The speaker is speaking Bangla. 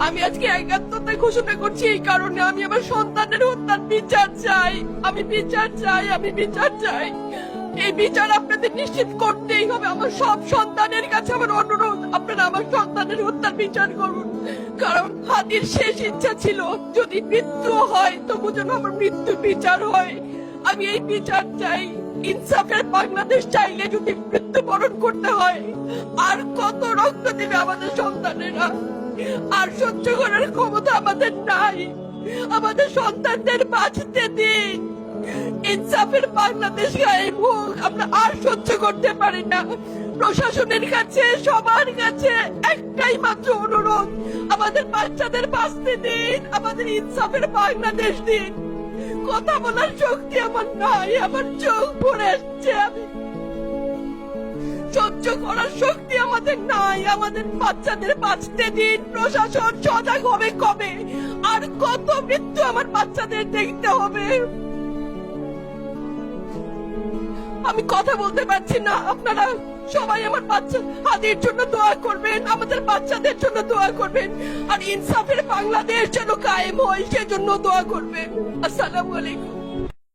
আমি আজকে একাত্মতা ঘোষণা করছি এই কারণে, আমি আমার সন্তানের হত্যার বিচার চাই। আমি বিচার চাই, আমি বিচার চাই। এই বিচার আপনাদের নিশ্চিত করতেই হবে। আমার সব সন্তানের কাছে আমার অনুরোধ, আপনারা আমার সন্তানের হত্যার বিচার করুন। কারণ হাদির শেষ ইচ্ছা ছিল যদি মৃত্যু হয় তবু যেন আমার মৃত্যু বিচার হয়। আমি এই বিচার চাই। ইনসাফের বাংলাদেশ চাইলে যদি মৃত্যুবরণ করতে হয়, আর কত রক্ত দেবে আমাদের সন্তানেরা? আর সহ্য করার ক্ষমতা আমাদের নাই। আমাদের সন্তানদের বাঁচতে দিন। ইনসাফের বাংলাদেশ গায়েব হোক। আমরা আর সহ্য করতে পারি না। প্রশাসনের কাছে, সবার কাছে একটাই মাত্র অনুরোধ, আমাদের বাচ্চাদের বাঁচতে দিন, আমাদের ইনসাফের বাংলাদেশ দিন। কথা বলার শক্তি আমার নাই, আমার চোখ ভরে আসছে। আমি সহ্য করার শক্তি আমাদের নাই। আমাদের বাচ্চাদের বাঁচতে দিন। প্রশাসন সজাগ হবে কবে? আর কত মৃত্যু আমার বাচ্চাদের দেখতে হবে? আমি কথা বলতে পারছি না। আপনারা সবাই আমার বাচ্চা হাদির জন্য দোয়া করবেন, আমাদের বাচ্চাদের জন্য দোয়া করবেন, আর ইনসাফের বাংলাদেশ যেন কায়েম হয় সেজন্য দোয়া করবেন। আসসালামু আলাইকুম।